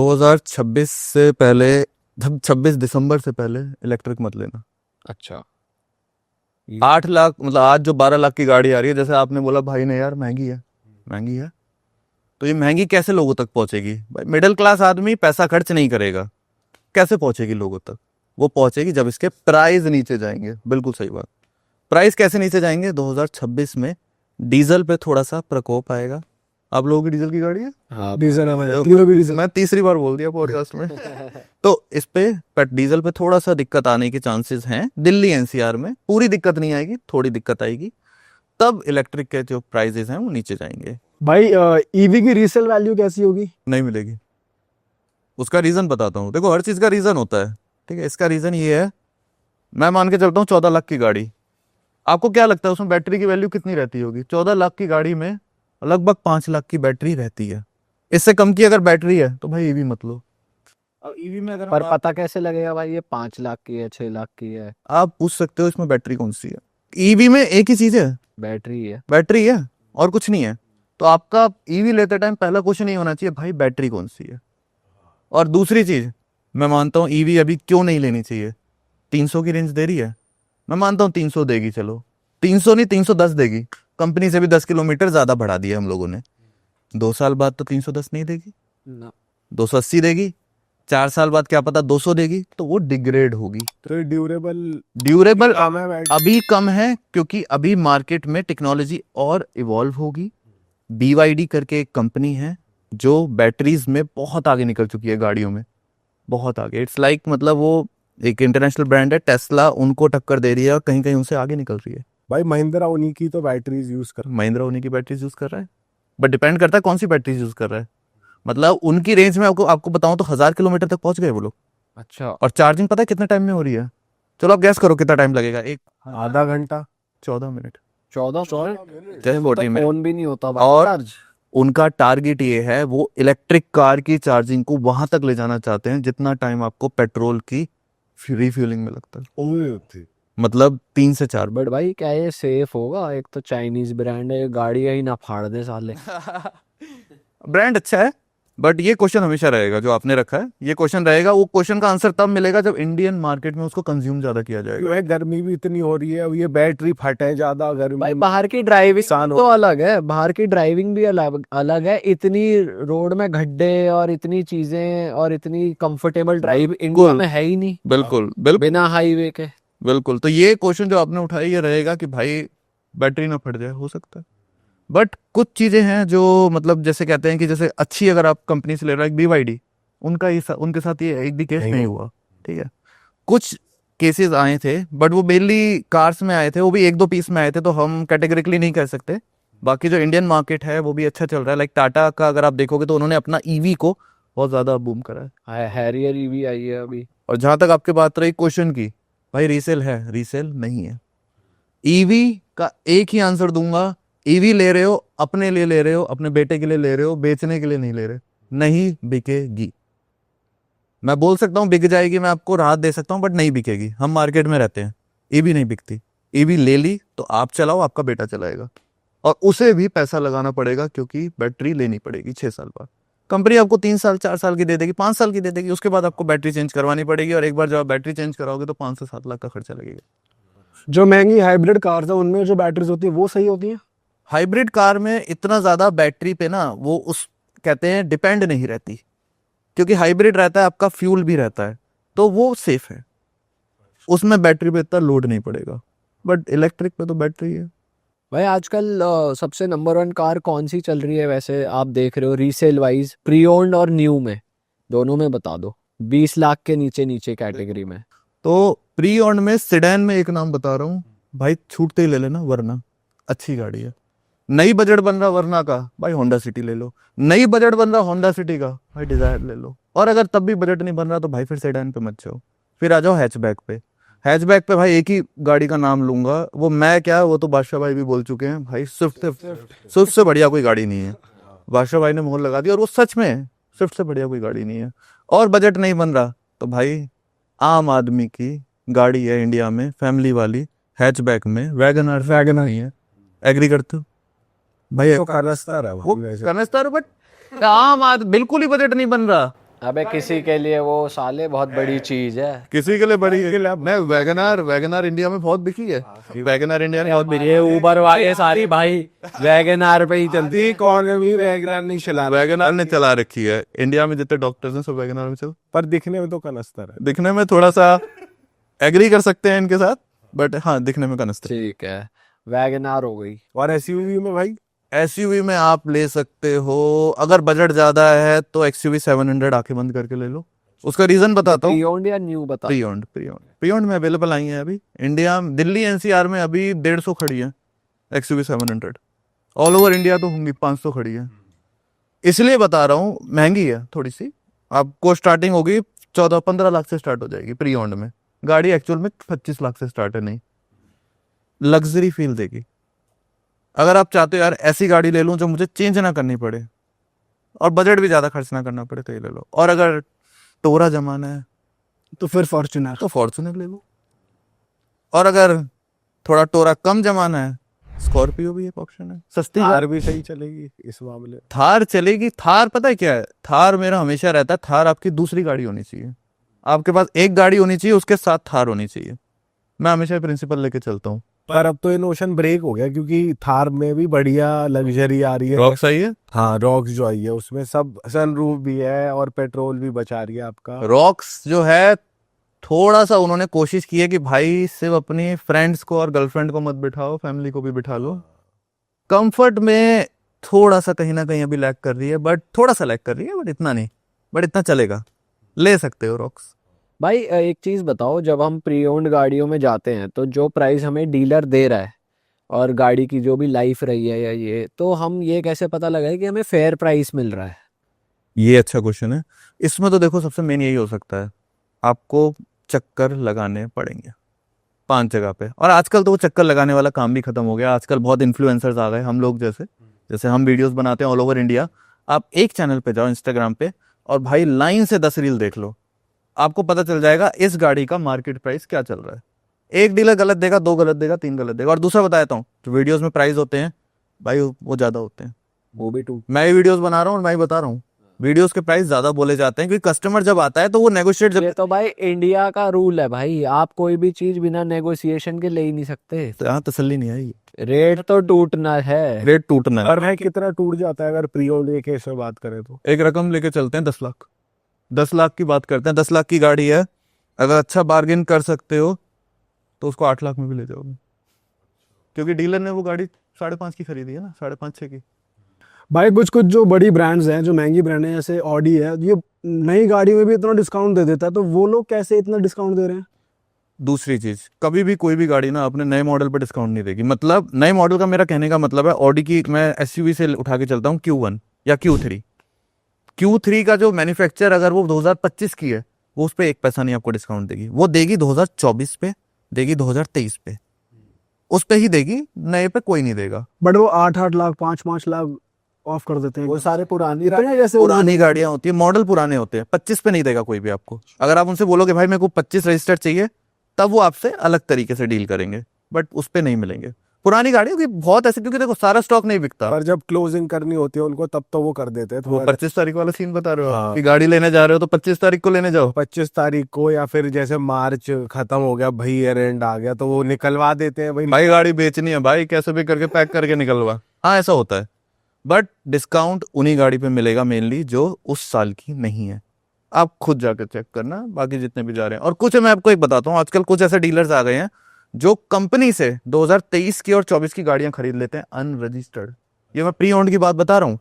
2026 से पहले, 26 दिसंबर से पहले इलेक्ट्रिक मत लेना। अच्छा 8 लाख मतलब आज जो 12 लाख की गाड़ी आ रही है, जैसे आपने बोला भाई ने यार महंगी है, महंगी है, तो ये महंगी कैसे लोगों तक पहुंचेगी भाई? मिडिल क्लास आदमी पैसा खर्च नहीं करेगा, कैसे पहुंचेगी लोगों तक? वो पहुंचेगी जब इसके प्राइस नीचे जाएंगे। बिल्कुल सही बात। प्राइस कैसे नीचे जाएंगे? 2026 में डीजल पे थोड़ा सा प्रकोप आएगा। आप लोगों की डीजल की गाड़ी है? हाँ डीजल है, मैं तीसरी बार बोल दिया पॉडकास्ट में। तो इस पे डीजल पे थोड़ा सा दिक्कत आने के चांसेस हैं। दिल्ली एनसीआर में पूरी दिक्कत नहीं आएगी, थोड़ी दिक्कत आएगी, तब इलेक्ट्रिक के जो प्राइसेस हैं वो नीचे जाएंगे। भाई ईवी की रीसेल वैल्यू कैसी होगी? नहीं मिलेगी। उसका रीजन बताता हूँ। देखो हर चीज का रीजन होता है, ठीक है? इसका रीजन ये है, मैं मान के चलता हूँ 14 लाख की गाड़ी, आपको क्या लगता है उसमें बैटरी की वैल्यू कितनी रहती होगी? 14 लाख की गाड़ी में लगभग 5 लाख की बैटरी रहती है। इससे कम की अगर बैटरी है तो भाई ईवी मत लो। अब ईवी में अगर पर पता कैसे लगेगा भाई ये 5 लाख की है 6 लाख की है? आप पूछ सकते हो इसमें बैटरी कौन सी है। ईवी में एक ही चीज है, बैटरी है। बैटरी है और कुछ नहीं है। तो आपका ईवी लेते टाइम पहला क्वेश्चन ये होना चाहिए, भाई बैटरी कौन सी है। और दूसरी चीज, मैं मानता हूँ ईवी अभी क्यों नहीं लेनी चाहिए, 300 की रेंज दे रही है, मैं मानता हूँ 300 देगी, चलो 300 नहीं 310 देगी, कंपनी से भी 10 किलोमीटर ज्यादा बढ़ा दिया हम लोगों ने। 2 साल बाद तो 310 नहीं देगी, ना 280 देगी। 4 साल बाद क्या पता 200 देगी, तो वो डिग्रेड होगी। तो ड्यूरेबल ड्यूरेबल कम है बैटरी। अभी कम है क्योंकि अभी मार्केट में टेक्नोलॉजी और इवॉल्व होगी। BYD करके एक कंपनी है जो बैटरीज में बहुत आगे निकल चुकी है, गाड़ियों में बहुत आगे। इट्स लाइक मतलब वो एक इंटरनेशनल ब्रांड है, टेस्ला उनको टक्कर दे रही है और कहीं कहीं उनसे आगे निकल रही है। भाई महिंद्रा उन्हीं की तो बैटरीज यूज कर। महिंद्रा उन्हीं की बैटरीज यूज कर रहा है, बट डिपेंड करता है कौन सी बैटरीज यूज कर रहा है। मतलब उनकी रेंज में आपको बताऊं तो 1000 किलोमीटर तक पहुंच गए वो लोग। अच्छा और चार्जिंग पता है कितने टाइम में हो रही है? चलो आप गैस करो कितना टाइम लगेगा। एक आधा घंटा 14 मिनट 14 जैसे 40 में। फोन भी नहीं होता भाई और चार्ज। उनका टारगेट ये है, वो इलेक्ट्रिक कार की चार्जिंग को वहां तक ले जाना चाहते हैं जितना टाइम आपको पेट्रोल की रिफ्यूलिंग में लगता है, मतलब 3 से 4 बट भाई क्या ये सेफ होगा? एक तो चाइनीज ब्रांड है, गाड़ी ही ना फाड़ दे साले। ब्रांड अच्छा है, बट ये क्वेश्चन हमेशा रहेगा जो आपने रखा है, ये क्वेश्चन रहेगा। वो क्वेश्चन का आंसर तब मिलेगा जब इंडियन मार्केट में उसको कंज्यूम ज्यादा किया जाएगा। भाई गर्मी भी इतनी हो रही है, अब ये बैटरी फटे ज्यादा गर्मी। भाई बाहर की ड्राइविंग नुकसान तो अलग है, बाहर की ड्राइविंग भी अलग है। इतनी रोड में गड्ढे और इतनी चीजें और इतनी कंफर्टेबल ड्राइव इंडिया में है ही नहीं, बिल्कुल बिल्कुल बिना हाईवे के। बिल्कुल। तो ये क्वेश्चन जो आपने उठाया ये रहेगा कि भाई बैटरी ना फट जाए, हो सकता है। बट कुछ चीजें हैं जो मतलब जैसे कहते हैं कि जैसे अच्छी अगर आप कंपनी से ले रहे हो, BYD, उनके साथ ये एक भी केस नहीं हुआ, ठीक है? कुछ केसेस आए थे बट वो मेनली कार्स में आए थे, वो भी 1-2 पीस में आए थे, तो हम कैटेगरिकली नहीं कह सकते। बाकी जो इंडियन मार्केट है वो भी अच्छा चल रहा है। लाइक टाटा का अगर आप देखोगे तो उन्होंने अपना ईवी को बहुत ज्यादा बूम करा है। हैरियर ईवी आई है अभी। और जहां तक आपकी बात रही क्वेश्चन की, भाई रीसेल है, रीसेल नहीं है। ईवी का एक ही आंसर दूंगा, ईवी ले रहे हो अपने लिए ले रहे हो, अपने बेटे के लिए ले रहे हो, बेचने के लिए नहीं ले रहे, नहीं बिकेगी। मैं बोल सकता हूँ बिक जाएगी, मैं आपको राहत दे सकता हूँ, बट नहीं बिकेगी। हम मार्केट में रहते हैं, ईवी नहीं बिकती। ईवी ले ली तो आप चलाओ, आपका बेटा चलाएगा, और उसे भी पैसा लगाना पड़ेगा क्योंकि बैटरी लेनी पड़ेगी 6 साल बाद। कंपनी आपको 3 साल 4 साल की दे देगी, 5 साल की दे देगी, उसके बाद आपको बैटरी चेंज करवानी पड़ेगी। और एक बार जब आप बैटरी चेंज कराओगे तो 5 से 7 लाख का खर्चा लगेगा। जो महंगी हाइब्रिड कार्स है उनमें जो बैटरीज होती है वो सही होती है? हाइब्रिड कार में इतना ज्यादा बैटरी पे ना वो उस कहते हैं डिपेंड नहीं रहती, क्योंकि हाइब्रिड रहता है आपका फ्यूल भी रहता है, तो वो सेफ है, उसमें बैटरी पे इतना लोड नहीं पड़ेगा। बट इलेक्ट्रिक पे तो बैटरी है। भाई आजकल सबसे नंबर 1 कार कौन सी चल रही है वैसे आप देख रहे हो रीसेल वाइज, प्री ओन्ड और न्यू में, दोनों में बता दो, 20 लाख के नीचे नीचे कैटेगरी में। तो प्री ऑन में सिडैन में एक नाम बता रहा हूँ भाई, छूटते ही ले लेना, वरना अच्छी गाड़ी है। नई बजट बन रहा वरना का, भाई होंडा सिटी ले लो। नई बजट बन रहा होंडा सिटी का, भाई डिजायर ले लो। और अगर तब भी बजट नहीं बन रहा तो भाई फिर सेडान पे मत जाओ, फिर आ जाओ हैचबैक पे। हैचबैक पे भाई एक ही गाड़ी का नाम लूंगा, वो मैं क्या, वो तो बादशाह भाई भी बोल चुके हैं भाई, स्विफ्ट से बढ़िया कोई गाड़ी नहीं है। बादशाह भाई ने मोहर लगा दी, और वो सच में है, स्विफ्ट से बढ़िया कोई गाड़ी नहीं है। और बजट नहीं बन रहा तो भाई आम आदमी की गाड़ी है इंडिया में, फैमिली वाली, हैचबैक में वैगनर नहीं है। एग्री करते हो भाई? तो कारस्तार है वो करनेस्तार, बट आम आदमी बिल्कुल ही बजट नहीं बन रहा अबे किसी के लिए वो साले बहुत बड़ी चीज है। किसी के लिए बड़ी है। मैं वैगनार इंडिया में बहुत बिकी है। वैगनार इंडिया में बहुत बिकी ये ऊबर वाले सारी भाई वैगनार पे ही चलती दी कौन भी वैगनर नहीं चला, वैगनार ने चला रखी है। इंडिया में जितने डॉक्टर्स हैं सब वैगनार में चल। पर दिखने में तो कनस्तर है। दिखने में थोड़ा सा एग्री कर सकते हैं इनके साथ, बट हाँ दिखने में कनस्तर। ठीक है, वैगनार हो गई। और एसयूवी में भाई एसयूवी में आप ले सकते हो, अगर बजट ज्यादा है तो एक्सयूवी 700 आंखें बंद करके ले लो। उसका रीजन बताता हूँ। प्री-ओन्ड या न्यू बता। प्री ओन्ड में अवेलेबल आई है अभी इंडिया, दिल्ली एनसीआर में अभी 150 खड़ी है एक्सयूवी 700। ऑल ओवर इंडिया तो होंगी 500 खड़ी है। इसलिए बता रहा हूँ महंगी है थोड़ी सी। आपको स्टार्टिंग होगी 14-15 लाख से स्टार्ट हो जाएगी प्री ओन्ड में। गाड़ी एक्चुअल में 25 लाख से स्टार्ट है। नहीं, लग्जरी फील देगी। अगर आप चाहते हो यार ऐसी गाड़ी ले लूं जो मुझे चेंज ना करनी पड़े और बजट भी ज्यादा खर्च ना करना पड़े तो ये ले लो। और अगर टोरा जमाना है तो फिर फॉर्च्यूनर। तो फॉर्च्यूनर ले लो। और अगर थोड़ा टोरा कम जमाना है स्कॉर्पियो भी एक ऑप्शन है, सस्ती थार भी सही चलेगी इस मामले। थार चलेगी। थार पता है क्या है, थार मेरा हमेशा रहता है, थार आपकी दूसरी गाड़ी होनी चाहिए। आपके पास एक गाड़ी होनी चाहिए, उसके साथ थार होनी चाहिए। मैं हमेशा प्रिंसिपल लेके चलता हूँ। पर अब तो ये नोशन ब्रेक हो गया क्योंकि थार में भी बढ़िया लग्जरी आ रही है। रॉक सही है। हाँ, रॉक्स जो आई है उसमें सब सनरूफ भी है और पेट्रोल भी बचा रही है आपका। रॉक्स जो है थोड़ा सा उन्होंने कोशिश की है कि भाई सिर्फ अपनी फ्रेंड्स को और गर्लफ्रेंड को मत बिठाओ, फैमिली को भी बिठा लो। कंफर्ट में थोड़ा सा कहीं ना कहीं अभी लैग कर रही है, बट थोड़ा सा लैग कर रही है, बट इतना नहीं, बट इतना चलेगा, ले सकते हो रॉक्स। भाई एक चीज बताओ, जब हम प्री-ओन्ड गाड़ियों में जाते हैं तो जो प्राइस हमें डीलर दे रहा है और गाड़ी की जो भी लाइफ रही है या ये, तो हम ये कैसे पता लगाए कि हमें फेयर प्राइस मिल रहा है? ये अच्छा क्वेश्चन है। इसमें तो देखो सबसे मेन यही हो सकता है, आपको चक्कर लगाने पड़ेंगे 5 जगह पे। और आजकल तो वो चक्कर लगाने वाला काम भी खत्म हो गया। आजकल बहुत इन्फ्लुएंसर्स आ गए, हम लोग जैसे हम वीडियोस बनाते हैं ऑल ओवर इंडिया। आप एक चैनल पे जाओ इंस्टाग्राम पे और भाई लाइन से 10 रील देख लो, आपको पता चल जाएगा इस गाड़ी का मार्केट प्राइस क्या चल रहा है। एक डीलर गलत देगा, 2 गलत देगा, 3 गलत देगा। और दूसरा बता देता हूँ, जो वीडियोस में प्राइस होते हैं भाई वो ज्यादा होते हैं। वो भी टू मैं ही वीडियोस बना रहा हूँ और मैं ही बता रहा हूँ, वीडियोस के प्राइस ज्यादा बोले जाते हैं क्योंकि कस्टमर जब आता है तो वो नेगोशिएट ये तो भाई इंडिया का रूल है भाई, आप कोई भी चीज बिना नेगोशिएशन के ले ही नहीं सकते। तो यहाँ तसल्ली नहीं आई, रेट तो टूटना है। रेट टूटना है। और भाई कितना टूट जाता है अगर प्री ओन्ड के केस में बात करें तो? एक रकम लेके चलते हैं 10 लाख, 10 लाख की बात करते हैं। 10 लाख की गाड़ी है, अगर अच्छा बार्गेन कर सकते हो तो उसको 8 लाख में भी ले जाओगे, क्योंकि डीलर ने वो गाड़ी 5.5 की खरीदी है ना, 5.5-6 की। भाई कुछ कुछ जो बड़ी ब्रांड्स हैं, जो महंगी ब्रांड है जैसे ऑडी है, ये नई गाड़ी में भी इतना डिस्काउंट दे देता है, तो वो लोग कैसे इतना डिस्काउंट दे रहे हैं? दूसरी चीज, कभी भी कोई भी गाड़ी ना अपने नए मॉडल पर डिस्काउंट नहीं देगी। मतलब नए मॉडल का मेरा कहने का मतलब है, ऑडी की मैं एसयूवी से उठा के चलता हूँ Q1 या Q3 का जो मैन्युफैक्चर अगर वो 2025 की है, वो उस पर 1 पैसा नहीं आपको डिस्काउंट देगी। वो देगी 2024 पे, देगी 2023 पे, उस पे ही देगी, नए पे कोई नहीं देगा। बट वो 8-8 लाख 5-5 लाख ऑफ कर देते हैं। वो सारे पुरानी इतने जैसे पुरानी गाड़ियां होती है, मॉडल पुराने होते हैं, 25 पे नहीं देगा कोई भी आपको। अगर आप उनसे बोलोगे भाई मेरे को 25 रजिस्टर्ड चाहिए, तब वो आपसे अलग तरीके से डील करेंगे, बट उस पे नहीं मिलेंगे। पुरानी गाड़ियों की बहुत ऐसे, क्योंकि देखो सारा स्टॉक नहीं बिकता। पर जब क्लोजिंग करनी होती है उनको तब तो वो कर देते हैं। वो 25 तारीख वाला सीन बता रहे हो हाँ। आप कि गाड़ी लेने जा रहे हो तो 25 तारीख को लेने जाओ। 25 तारीख को, या फिर जैसे मार्च खत्म हो गया भाई, ईयर एंड आ गया, तो वो निकलवा देते हैं भाई। भाई गाड़ी बेचनी है भाई, कैसे भी करके पैक करके निकलवा। हाँ ऐसा होता है, बट डिस्काउंट उन्हीं गाड़ी पे मिलेगा मेनली जो उस साल की नहीं है। आप खुद जाकर चेक करना, बाकी जितने भी जा रहे हैं। और कुछ मैं आपको एक बताता हूँ, आजकल कुछ ऐसे डीलर्स आ गए हैं जो कंपनी से 2023 की और 24 की गाड़ियां खरीद लेते हैं अनरजिस्टर्ड। ये मैं प्री ओन्ड की बात बता रहा हूँ।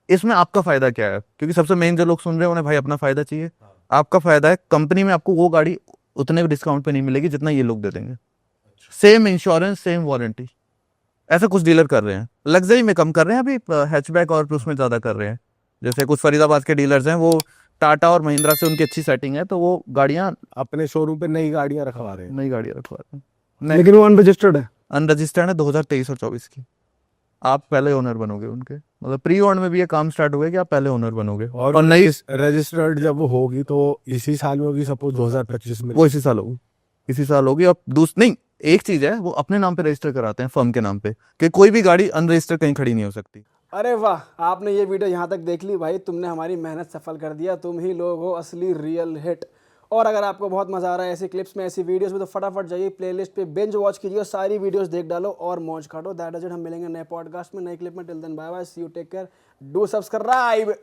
इसमें आपका फायदा क्या है? क्योंकि सबसे मेन जो लोग सुन रहे हैं उन्हें भाई अपना फायदा चाहिए। आपका फायदा है, कंपनी में आपको वो गाड़ी उतने डिस्काउंट पे नहीं मिलेगी जितना ये लोग दे देंगे। Same insurance, same warranty. ऐसा कुछ डीलर कर रहे हैं, लग्जरी में कम कर रहे हैं, अभी हैचबैक और उसमें ज्यादा कर रहे हैं। जैसे कुछ फरीदाबाद के डीलर्स हैं, वो टाटा और महिंद्रा से उनकी अच्छी सेटिंग है, तो वो गाड़ियां, अपने शोरूम पे नई गाड़ियां रखवा रहे हैं। नई गाड़ियां रखवा रहे हैं। लेकिन वो अनरजिस्टर्ड है। अनरजिस्टर्ड है 2023 और 24 की। आप पहले ओनर बनोगे उनके, मतलब प्री ओन्ड में भी ये काम स्टार्ट हो गया कि आप पहले ओनर बनोगे। और नई रजिस्टर्ड जब वो होगी तो इसी साल में होगी, सपोज 2025 में। वो इसी साल होगी, इसी साल होगी। और नहीं, एक चीज है, वो अपने नाम पे रजिस्टर कराते हैं फर्म के नाम पे, कि कोई भी गाड़ी अनरजिस्टर्ड कहीं खड़ी नहीं हो सकती। अरे वाह, आपने ये वीडियो यहाँ तक देख ली भाई, तुमने हमारी मेहनत सफल कर दिया। तुम ही लोग हो असली रियल हिट। और अगर आपको बहुत मजा आ रहा है ऐसी क्लिप्स में, ऐसी वीडियोस में, तो फटाफट जाइए प्लेलिस्ट पे, बिंज वॉच कीजिए और सारी वीडियोस देख डालो और मौज काटो। That is it. हम मिलेंगे नए पॉडकास्ट में, नए क्लिप में। Till then bye bye, see you, take care, do subscribe.